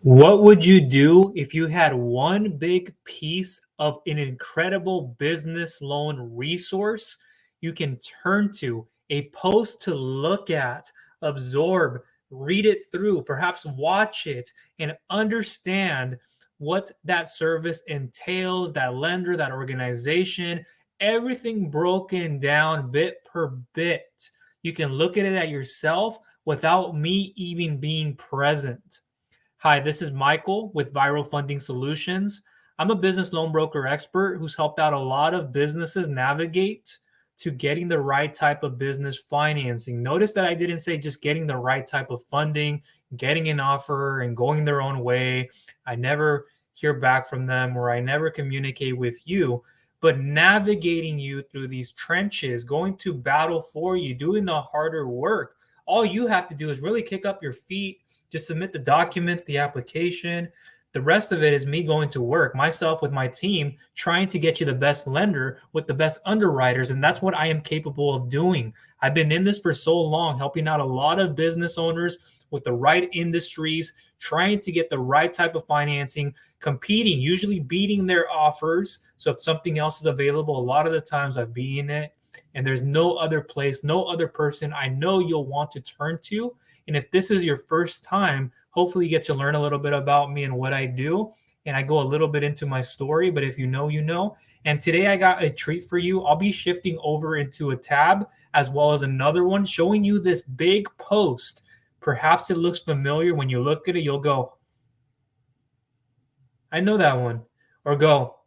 What would you do if you had one big piece of an incredible business loan resource you can turn to, a post to look at, absorb, read it through, perhaps watch it, and understand what that service entails, that lender, that organization, everything broken down bit per bit. You can look at it at yourself without me even being present. Hi, this is Michael with Viral Funding Solutions. I'm a business loan broker expert who's helped out a lot of businesses navigate to getting the right type of business financing. Notice that I didn't say just getting the right type of funding, getting an offer and going their own way. I never hear back from them or I never communicate with you, but navigating you through these trenches, going to battle for you, doing the harder work. All you have to do is really kick up your feet, just submit the documents, the application. The rest of it is me going to work, myself with my team, trying to get you the best lender with the best underwriters. And that's what I am capable of doing. I've been in this for so long, helping out a lot of business owners with the right industries, trying to get the right type of financing, competing, usually beating their offers. So if something else is available, a lot of the times I've beaten it. And there's no other place, no other person I know you'll want to turn to. And if this is your first time, hopefully you get to learn a little bit about me and what I do. And I go a little bit into my story, but if you know, you know. And today I got a treat for you. I'll be shifting over into a tab as well as another one showing you this big post. Perhaps it looks familiar. When you look at it, you'll go, I know that one. Or go,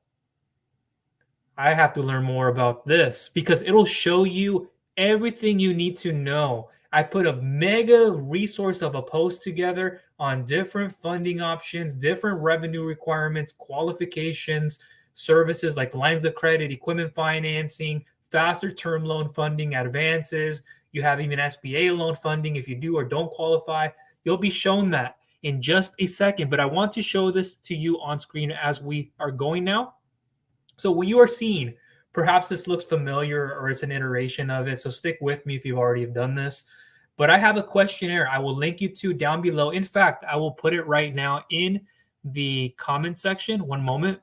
I have to learn more about this, because it'll show you everything you need to know. I put a mega resource of a post together on different funding options, different revenue requirements, qualifications, services like lines of credit, equipment financing, faster term loan funding, advances. You have even SBA loan funding if you do or don't qualify. You'll be shown that in just a second, but I want to show this to you on screen as we are going now. So what you are seeing, perhaps this looks familiar or it's an iteration of it. So stick with me if you've already done this. But I have a questionnaire I will link you to down below. In fact, I will put it right now in the comment section. One moment.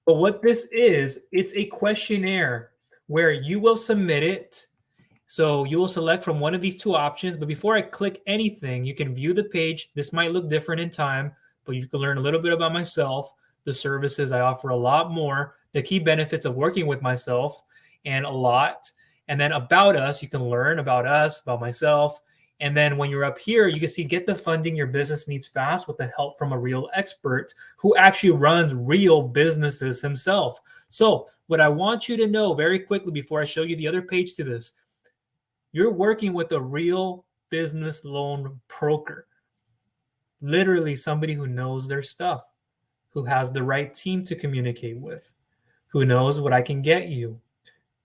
But what this is, it's a questionnaire where you will submit it. So you will select from one of these two options. But before I click anything, you can view the page. This might look different in time, but you can learn a little bit about myself, the services I offer, a lot more, the key benefits of working with myself, and a lot. And then about us, you can learn about us, about myself. And then when you're up here, you can see get the funding your business needs fast with the help from a real expert who actually runs real businesses himself. So what I want you to know very quickly before I show you the other page to this, you're working with a real business loan broker, literally somebody who knows their stuff, who has the right team to communicate with, who knows what I can get you,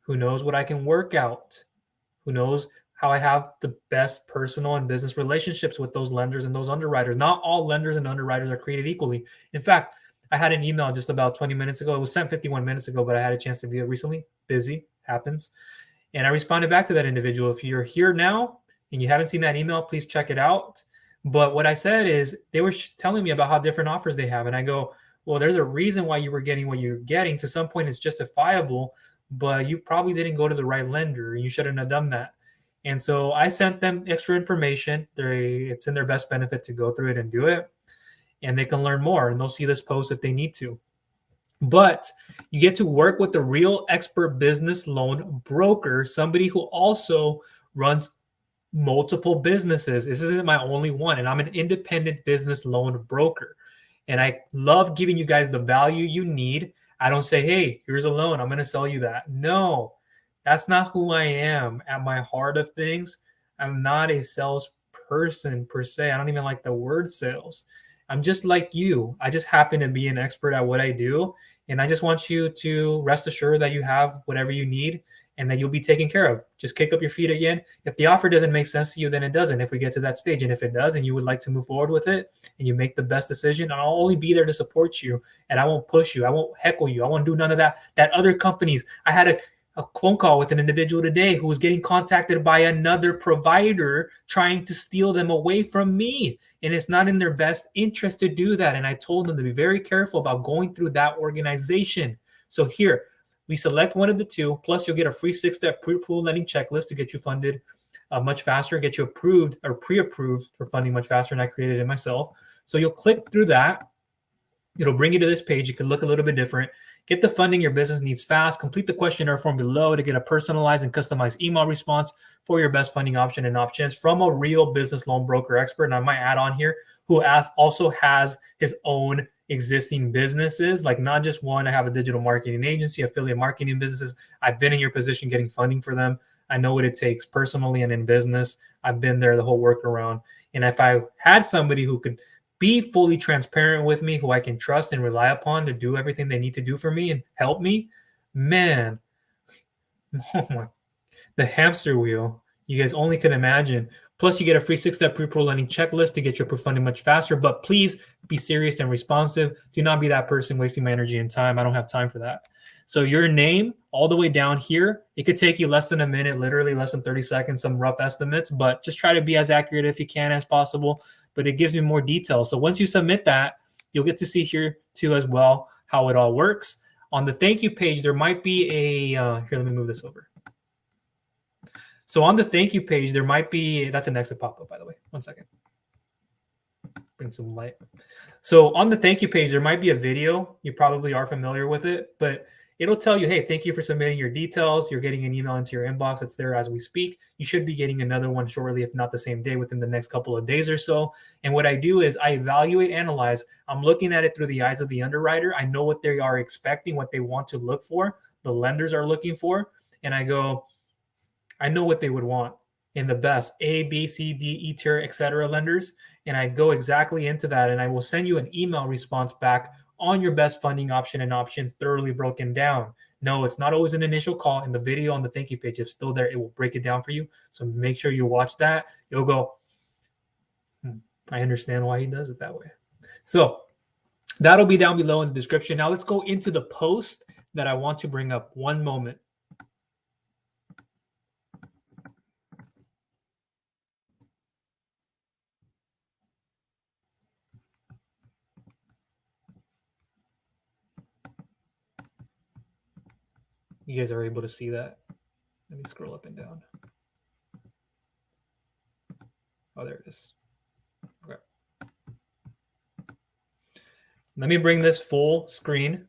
who knows what I can work out, who knows how I have the best personal and business relationships with those lenders and those underwriters. Not all lenders and underwriters are created equally. In fact, I had an email just about 20 minutes ago. It was sent 51 minutes ago, but I had a chance to view it recently. Busy, happens. And I responded back to that individual. If you're here now and you haven't seen that email, please check it out. But what I said is they were telling me about how different offers they have. And I go, well, there's a reason why you were getting what you're getting. To some point, it's justifiable, but you probably didn't go to the right lender and you shouldn't have done that. And so I sent them extra information. It's in their best benefit to go through it and do it. And they can learn more and they'll see this post if they need to. But you get to work with a real expert business loan broker, somebody who also runs multiple businesses. This isn't my only one. And I'm an independent business loan broker. And I love giving you guys the value you need. I don't say, hey, here's a loan, I'm going to sell you that. No, that's not who I am. At my heart of things, I'm not a salesperson per se. I don't even like the word sales. I'm just like you. I just happen to be an expert at what I do. And I just want you to rest assured that you have whatever you need and that you'll be taken care of. Just kick up your feet again. If the offer doesn't make sense to you, then it doesn't if we get to that stage. And if it does and you would like to move forward with it and you make the best decision, I'll only be there to support you and I won't push you. I won't heckle you. I won't do none of that. That other companies, I had a phone call with an individual today who was getting contacted by another provider trying to steal them away from me. And it's not in their best interest to do that. And I told them to be very careful about going through that organization. So here, we select one of the two, plus you'll get a free 6-step pre-approval lending checklist to get you funded much faster, get you approved or pre-approved for funding much faster. And I created it myself. So you'll click through that. It'll bring you to this page. It can look a little bit different. Get the funding your business needs fast. Complete the questionnaire form below to get a personalized and customized email response for your best funding option and options from a real business loan broker expert. And I might add on here who also has his own existing businesses, like not just one. I have a digital marketing agency, affiliate marketing businesses. I've been in your position getting funding for them. I know what it takes personally and in business. I've been there, the whole workaround. And if I had somebody who could be fully transparent with me, who I can trust and rely upon to do everything they need to do for me and help me, man, oh my, the hamster wheel, you guys only could imagine. Plus, you get a free 6-step pre-approval lending checklist to get your funding much faster. But please be serious and responsive. Do not be that person wasting my energy and time. I don't have time for that. So your name all the way down here, it could take you less than a minute, literally less than 30 seconds, some rough estimates, but just try to be as accurate if you can as possible. But it gives you more details. So once you submit that, you'll get to see here too as well how it all works. On the thank you page, there might be a, here, let me move this over. So on the thank you page, there might be, that's an exit pop-up, by the way. 1 second. Bring some light. So on the thank you page, there might be a video. You probably are familiar with it, but it'll tell you, hey, thank you for submitting your details. You're getting an email into your inbox. It's there as we speak. You should be getting another one shortly, if not the same day, within the next couple of days or so. And what I do is I evaluate, analyze. I'm looking at it through the eyes of the underwriter. I know what they are expecting, what they want to look for, the lenders are looking for. And I go, I know what they would want in the best A, B, C, D, E tier, et cetera lenders. And I go exactly into that. And I will send you an email response back on your best funding option and options thoroughly broken down. No, it's not always an initial call. In the video on the thank you page, if still there, it will break it down for you. So make sure you watch that. You'll go, I understand why he does it that way. So that'll be down below in the description. Now let's go into the post that I want to bring up. One moment. You guys are able to see that. Let me scroll up and down. Oh, there it is. Okay. Let me bring this full screen.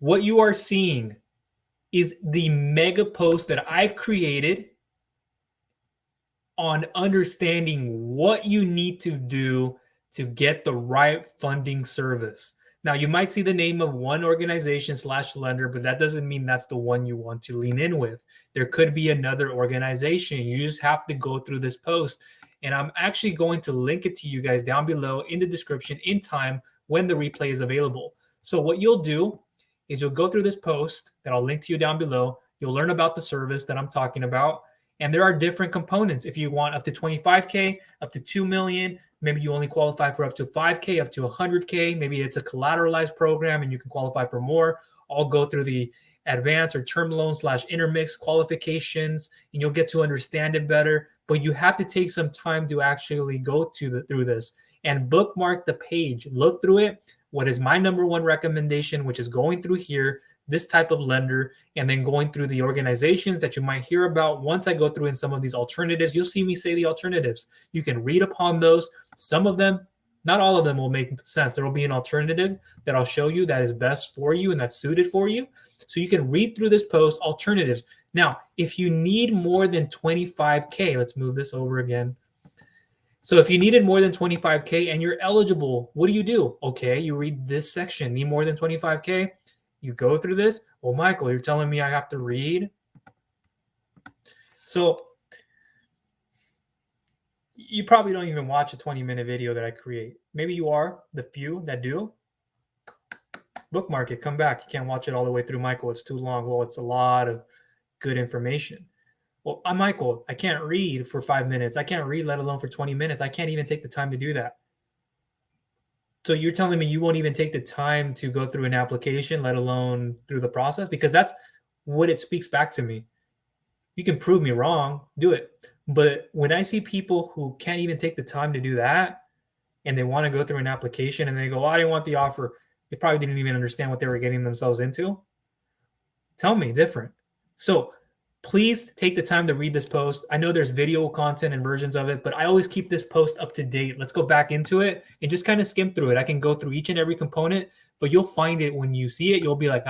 What you are seeing is the mega post that I've created on understanding what you need to do to get the right funding service. Now, you might see the name of one organization / lender, but that doesn't mean that's the one you want to lean in with. There could be another organization. You just have to go through this post. And I'm actually going to link it to you guys down below in the description in time when the replay is available. So what you'll do is you'll go through this post that I'll link to you down below. You'll learn about the service that I'm talking about. And there are different components. If you want up to 25K, up to 2 million, maybe you only qualify for up to 5K, up to 100K. Maybe it's a collateralized program and you can qualify for more. I'll go through the advanced or term loan / intermix qualifications, and you'll get to understand it better. But you have to take some time to actually go through this and bookmark the page. Look through it. What is my number one recommendation, which is going through here, this type of lender, and then going through the organizations that you might hear about. Once I go through in some of these alternatives, you'll see me say the alternatives. You can read upon those. Some of them, not all of them will make sense. There will be an alternative that I'll show you that is best for you and that's suited for you. So you can read through this post, alternatives. Now, if you need more than 25K, let's move this over again. So if you needed more than 25K and you're eligible, what do? Okay, you read this section, need more than 25K. You go through this. Well, Michael, you're telling me I have to read. So you probably don't even watch a 20-minute video that I create. Maybe you are, the few that do. Bookmark it, come back. You can't watch it all the way through, Michael. It's too long. Well, it's a lot of good information. Well, I'm Michael. I can't read for 5 minutes. I can't read, let alone for 20 minutes. I can't even take the time to do that. So you're telling me you won't even take the time to go through an application, let alone through the process? Because that's what it speaks back to me. You can prove me wrong, do it. But when I see people who can't even take the time to do that, and they want to go through an application and they go, oh, I didn't want the offer. They probably didn't even understand what they were getting themselves into. Tell me different. So please take the time to read this post. I know there's video content and versions of it, but I always keep this post up to date. Let's go back into it and just kind of skim through it. I can go through each and every component, but you'll find it when you see it. You'll be like,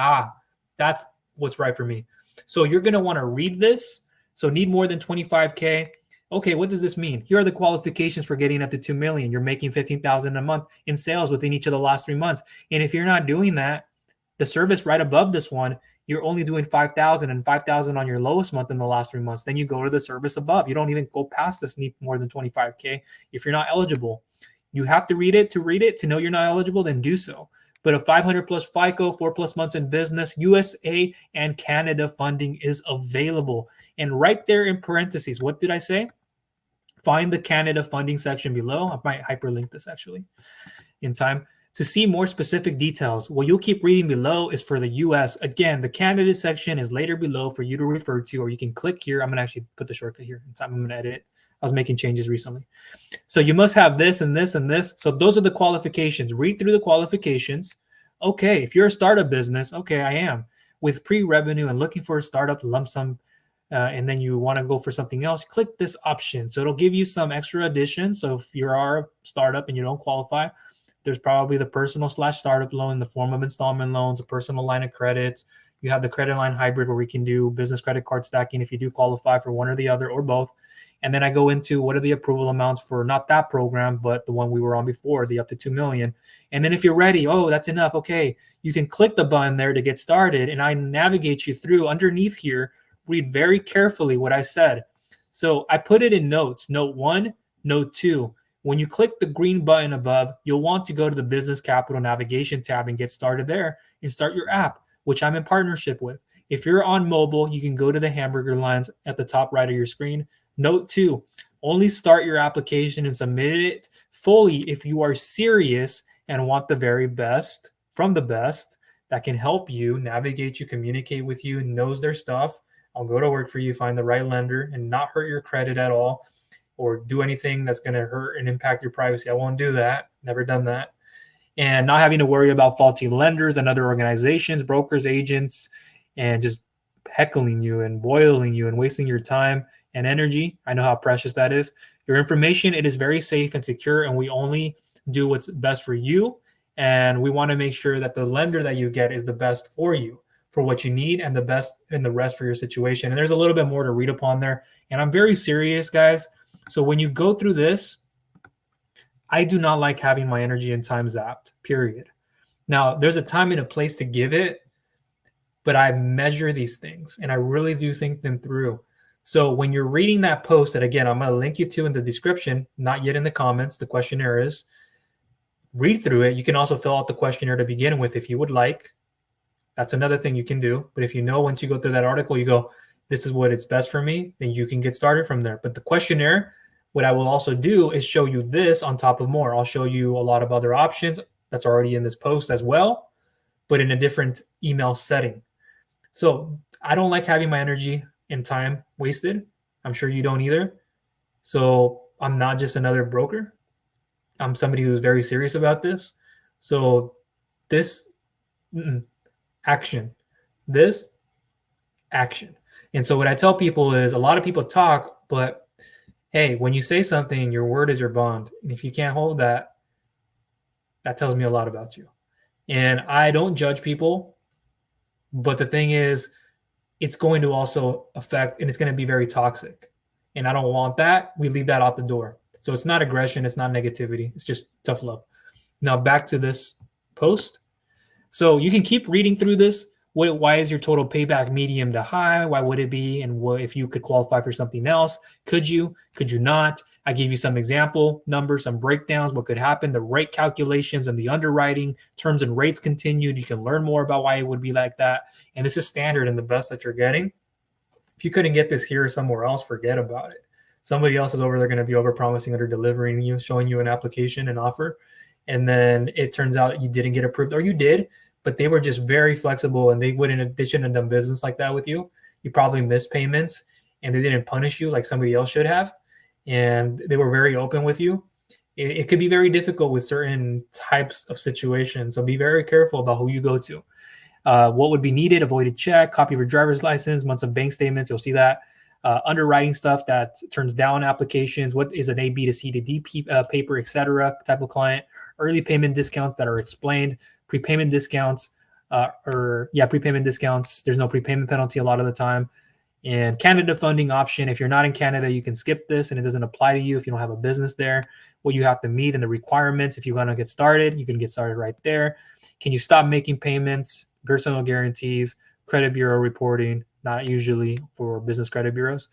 that's what's right for me. So you're going to want to read this. So need more than 25K. Okay, what does this mean? Here are the qualifications for getting up to 2 million. You're making 15,000 a month in sales within each of the last 3 months. And if you're not doing that, the service right above this one, you're only doing 5,000 and 5,000 on your lowest month in the last 3 months. Then you go to the service above. You don't even go past this need more than 25K if you're not eligible. You have to read it to know you're not eligible, then do so. But a 500 plus FICO, 4+ months in business, USA and Canada funding is available. And right there in parentheses, what did I say? Find the Canada funding section below. I might hyperlink this actually in time to see more specific details. What you'll keep reading below is for the US. Again, the Canada section is later below for you to refer to, or you can click here. I'm going to actually put the shortcut here in time. I'm going to edit it. I was making changes recently. So you must have this and this and this. So those are the qualifications. Read through the qualifications. Okay, if you're a startup business, okay, I am. With pre-revenue and looking for a startup lump sum, and then you want to go for something else, click this option. So it'll give you some extra additions. So if you are a startup and you don't qualify, there's probably the personal/startup loan in the form of installment loans, a personal line of credit. You have the credit line hybrid where we can do business credit card stacking if you do qualify for one or the other or both. And then I go into what are the approval amounts for not that program, but the one we were on before, the up to 2 million. And then if you're ready, oh, that's enough. Okay, you can click the button there to get started. And I navigate you through underneath here. Read very carefully what I said. So I put it in notes, note 1, note 2. When you click the green button above, you'll want to go to the business capital navigation tab and get started there and start your app, which I'm in partnership with. If you're on mobile, you can go to the hamburger lines at the top right of your screen. Note 2, only start your application and submit it fully if you are serious and want the very best from the best that can help you navigate you, communicate with you, knows their stuff. I'll go to work for you, find the right lender and not hurt your credit at all or do anything that's going to hurt and impact your privacy. I won't do that. Never done that. And not having to worry about faulty lenders and other organizations, brokers, agents, and just heckling you and boiling you and wasting your time and energy. I know how precious that is. Your information, it is very safe and secure, and we only do what's best for you. And we want to make sure that the lender that you get is the best for you, for what you need, and the best and the rest for your situation. And there's a little bit more to read upon there. And I'm very serious, guys. So when you go through this, I do not like having my energy and time zapped, period. Now, there's a time and a place to give it, but I measure these things and I really do think them through. So when you're reading that post that, again, I'm going to link you to in the description, not yet in the comments, the questionnaire is, read through it. You can also fill out the questionnaire to begin with if you would like. That's another thing you can do. But if you know once you go through that article, you go, this is what it's best for me, then you can get started from there. But the questionnaire, what I will also do is show you this on top of more. I'll show you a lot of other options that's already in this post as well, but in a different email setting. So I don't like having my energy and time wasted. I'm sure you don't either. So I'm not just another broker. I'm somebody who's very serious about this. So this action, this action. And so what I tell people is a lot of people talk, but hey, when you say something, your word is your bond. And if you can't hold that, that tells me a lot about you. And I don't judge people, but the thing is, it's going to also affect, and it's going to be very toxic. And I don't want that. We leave that out the door. So it's not aggression. It's not negativity. It's just tough love. Now back to this post. So you can keep reading through this. Why is your total payback medium to high? Why would it be? And what if you could qualify for something else? Could you? Could you not? I gave you some example numbers, some breakdowns, what could happen, the rate calculations and the underwriting, terms and rates continued. You can learn more about why it would be like that. And this is standard and the best that you're getting. If you couldn't get this here or somewhere else, forget about it. Somebody else is over there going to be over-promising, under-delivering you, showing you an application, an offer. And then it turns out you didn't get approved, or you did, but they were just very flexible, and they shouldn't have done business like that with you. You probably missed payments, and they didn't punish you like somebody else should have, and they were very open with you. It could be very difficult with certain types of situations, so be very careful about who you go to. What would be needed: avoided check, copy of your driver's license, months of bank statements. You'll see that. Underwriting stuff that turns down applications. What is an A, B to C to D paper, etc. type of client. Early payment discounts that are explained. Prepayment discounts, prepayment discounts. There's no prepayment penalty a lot of the time. And Canada funding option. If you're not in Canada, you can skip this and it doesn't apply to you if you don't have a business there. What you have to meet and the requirements. If you want to get started, you can get started right there. Can you stop making payments? Personal guarantees, credit bureau reporting, not usually for business credit bureaus,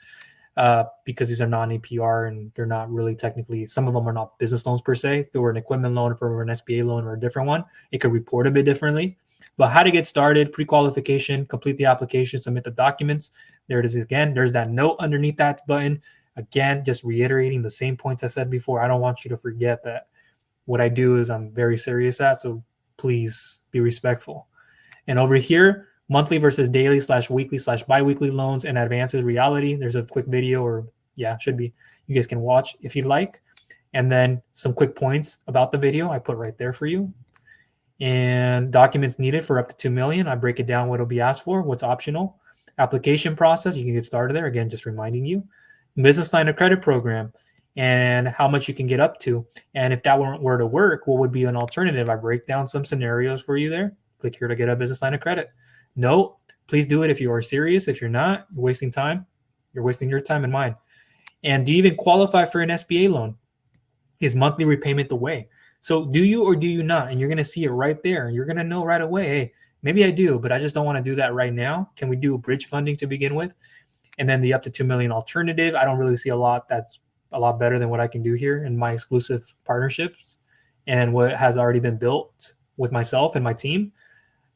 because these are non-APR and they're not really technically, some of them are not business loans per se. If they were an equipment loan, if it were an SBA loan or a different one, it could report a bit differently. But how to get started: pre-qualification, complete the application, submit the documents. There it is again. There's that note underneath that button. Again, just reiterating the same points I said before. I don't want you to forget that what I do is I'm very serious at, so please be respectful. And over here, monthly versus daily / weekly / biweekly loans and advances reality. There's a quick video, or should be. You guys can watch if you'd like. And then some quick points about the video I put right there for you. And documents needed for up to 2 million. I break it down what will be asked for, what's optional. Application process, you can get started there. Again, just reminding you. Business line of credit program and how much you can get up to. And if that were to work, what would be an alternative? I break down some scenarios for you there. Click here to get a business line of credit. No, please do it if you are serious. If you're not, you're wasting time. You're wasting your time and mine. And do you even qualify for an SBA loan? Is monthly repayment the way? So do you or do you not? And you're going to see it right there. You're going to know right away, hey, maybe I do, but I just don't want to do that right now. Can we do a bridge funding to begin with? And then the up to 2 million alternative. I don't really see a lot that's a lot better than what I can do here in my exclusive partnerships and what has already been built with myself and my team.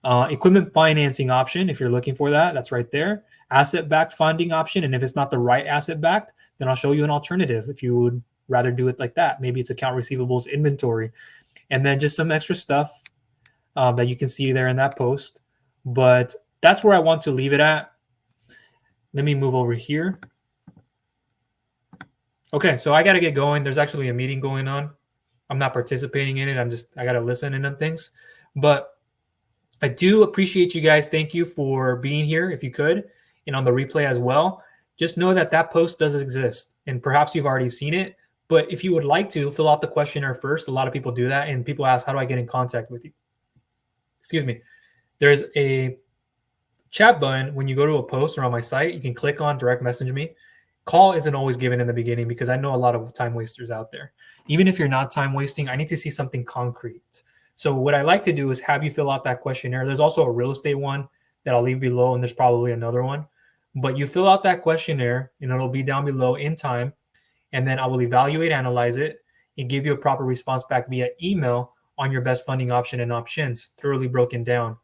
Equipment financing option, if you're looking for that, that's right there. Asset-backed funding option, and if it's not the right asset-backed, then I'll show you an alternative if you would rather do it like that. Maybe it's account receivables, inventory, and then just some extra stuff that you can see there in that post. But that's where I want to leave it at. Let me move over here. Okay, so I got to get going. There's actually a meeting going on. I'm not participating in it. I got to listen in on things. But I do appreciate you guys. Thank you for being here, if you could, and on the replay as well. Just know that that post does exist, and perhaps you've already seen it. But if you would like to, fill out the questionnaire first. A lot of people do that, and people ask, how do I get in contact with you? Excuse me. There's a chat button when you go to a post or on my site. You can click on direct message me. Call isn't always given in the beginning because I know a lot of time wasters out there. Even if you're not time wasting, I need to see something concrete. So what I like to do is have you fill out that questionnaire. There's also a real estate one that I'll leave below, and there's probably another one. But you fill out that questionnaire, and it'll be down below in time, and then I will evaluate, analyze it, and give you a proper response back via email on your best funding option and options, thoroughly broken down.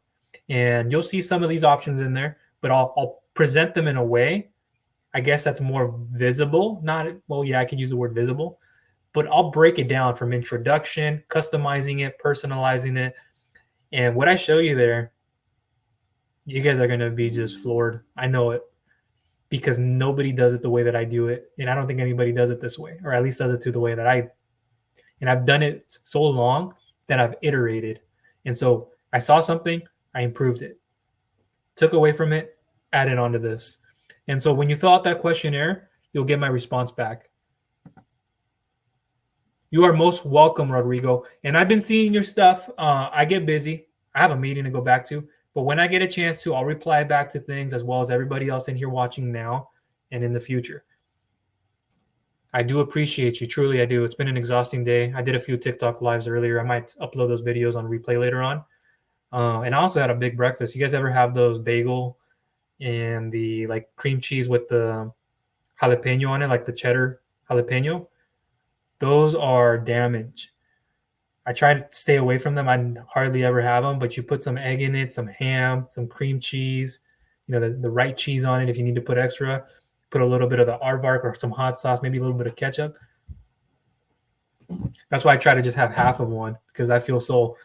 And you'll see some of these options in there, but I'll present them in a way, I guess, that's more visible. I can use the word visible, but I'll break it down from introduction, customizing it, personalizing it. And what I show you there, you guys are going to be just floored. I know it, because nobody does it the way that I do it. And I don't think anybody does it this way, or at least does it to the way that and I've done it so long that I've iterated. And so I saw something, I improved it, took away from it, added onto this. And so when you fill out that questionnaire, you'll get my response back. You are most welcome, Rodrigo. And I've been seeing your stuff. I get busy. I have a meeting to go back to. But when I get a chance to, I'll reply back to things, as well as everybody else in here watching now and in the future. I do appreciate you. Truly, I do. It's been an exhausting day. I did a few TikTok lives earlier. I might upload those videos on replay later on. And I also had a big breakfast. You guys ever have those bagel and the cream cheese with the jalapeno on it, like the cheddar jalapeno? Those are damage. I try to stay away from them. I hardly ever have them, but you put some egg in it, some ham, some cream cheese, the right cheese on it. If you need to put extra, put a little bit of the aardvark or some hot sauce, maybe a little bit of ketchup. That's why I try to just have half of one, because I feel so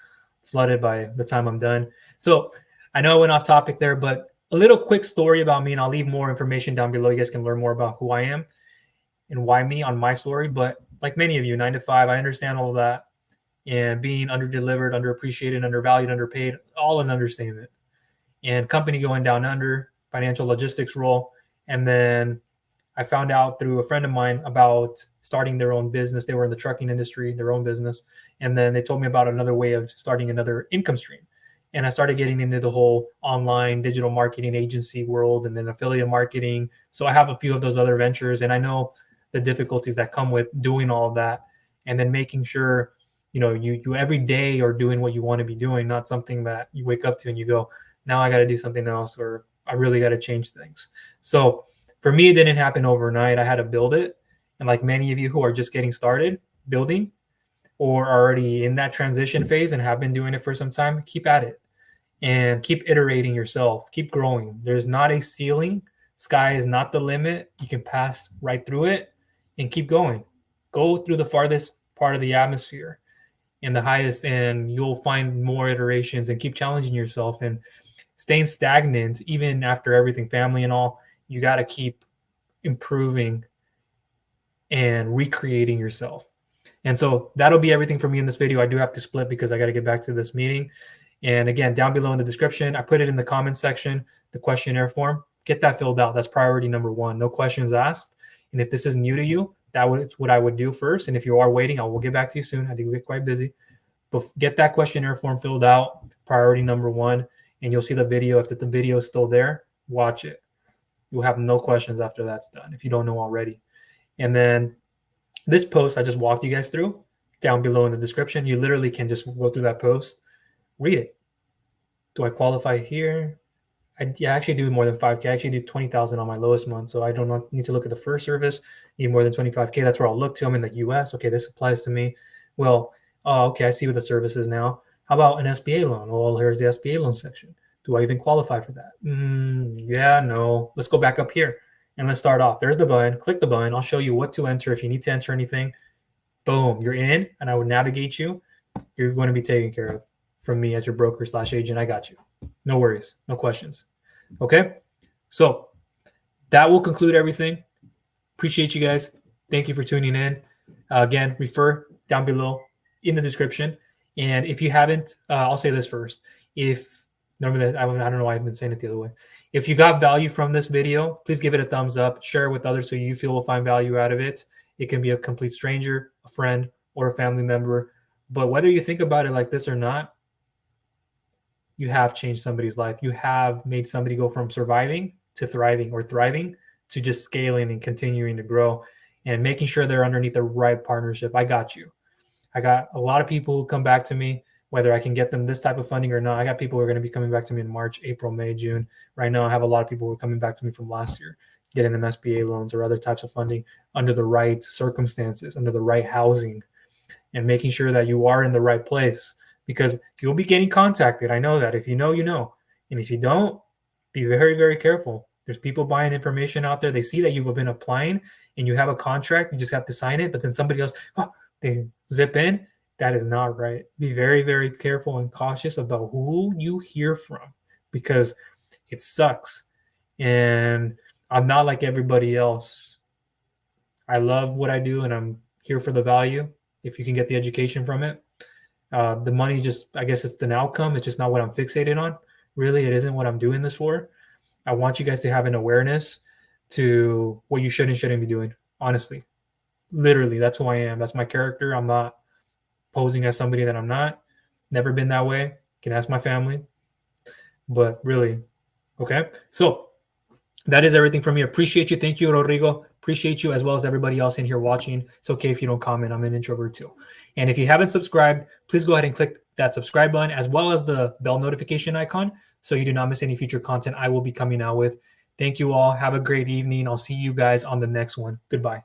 flooded by the time I'm done. So I know I went off topic there, but a little quick story about me, and I'll leave more information down below. You guys can learn more about who I am and why me on my story. But like many of you, 9 to 5, I understand all of that. And being underdelivered, underappreciated, undervalued, underpaid, all an understatement. And company going down under, financial logistics role. And then I found out through a friend of mine about starting their own business. They were in the trucking industry, their own business. And then they told me about another way of starting another income stream. And I started getting into the whole online digital marketing agency world and then affiliate marketing. So I have a few of those other ventures, and I know the difficulties that come with doing all of that, and then making sure, you every day are doing what you want to be doing, not something that you wake up to and you go, now I got to do something else, or I really got to change things. So for me, it didn't happen overnight. I had to build it. And like many of you who are just getting started building or are already in that transition phase and have been doing it for some time, keep at it and keep iterating yourself. Keep growing. There's not a ceiling. Sky is not the limit. You can pass right through it and keep going. Go through the farthest part of the atmosphere and the highest, and you'll find more iterations, and keep challenging yourself and staying stagnant even after everything, family and all. You got to keep improving and recreating yourself. And so that'll be everything for me in this video. I do have to split because I got to get back to this meeting. And again, down below in the description, I put it in the comments section, the questionnaire form. Get that filled out. That's priority number 1. No questions asked. And if this is new to you, that's what I would do first. And if you are waiting, I will get back to you soon. I do get quite busy. But get that questionnaire form filled out, priority number 1. And you'll see the video. If the video is still there, watch it. You'll have no questions after that's done if you don't know already. And then this post I just walked you guys through down below in the description. You literally can just go through that post, read it. Do I qualify here? I actually do more than 5K. I actually do 20,000 on my lowest month. So I don't need to look at the first service, need more than 25K. That's where I'll look to. I'm in the US. Okay, this applies to me. Well, okay, I see what the service is now. How about an SBA loan? Well, here's the SBA loan section. Do I even qualify for that? Yeah, no. Let's go back up here and let's start off. There's the button. Click the button. I'll show you what to enter. If you need to enter anything, boom, you're in, and I would navigate you. You're going to be taken care of from me as your broker/agent. I got you. No worries. No questions. Okay? So that will conclude everything. Appreciate you guys. Thank you for tuning in. Again, refer down below in the description. And if you haven't, I'll say this first. If normally, I don't know why I've been saying it the other way. If you got value from this video, please give it a thumbs up. Share it with others so you feel will find value out of it. It can be a complete stranger, a friend, or a family member. But whether you think about it like this or not, you have changed somebody's life. You have made somebody go from surviving to thriving, or thriving to just scaling and continuing to grow and making sure they're underneath the right partnership. I got you. I got a lot of people who come back to me, whether I can get them this type of funding or not. I got people who are going to be coming back to me in March, April, May, June. Right now, I have a lot of people who are coming back to me from last year, getting them SBA loans or other types of funding under the right circumstances, under the right housing, and making sure that you are in the right place, because you'll be getting contacted. I know that. If you know, you know. And if you don't, be very, very careful. There's people buying information out there. They see that you've been applying and you have a contract. You just have to sign it. But then somebody else, they zip in. That is not right. Be very, very careful and cautious about who you hear from, because it sucks. And I'm not like everybody else. I love what I do and I'm here for the value. If you can get the education from it, the money just, I guess it's an outcome. It's just not what I'm fixated on. Really, it isn't what I'm doing this for. I want you guys to have an awareness to what you should and shouldn't be doing. Honestly, literally, that's who I am. That's my character. I'm not posing as somebody that I'm not. Never been that way. You can ask my family. But really, okay. So that is everything from me. Appreciate you. Thank you, Rodrigo. Appreciate you, as well as everybody else in here watching. It's okay if you don't comment. I'm an introvert too. And if you haven't subscribed, please go ahead and click that subscribe button, as well as the bell notification icon, so you do not miss any future content I will be coming out with. Thank you all. Have a great evening. I'll see you guys on the next one. Goodbye.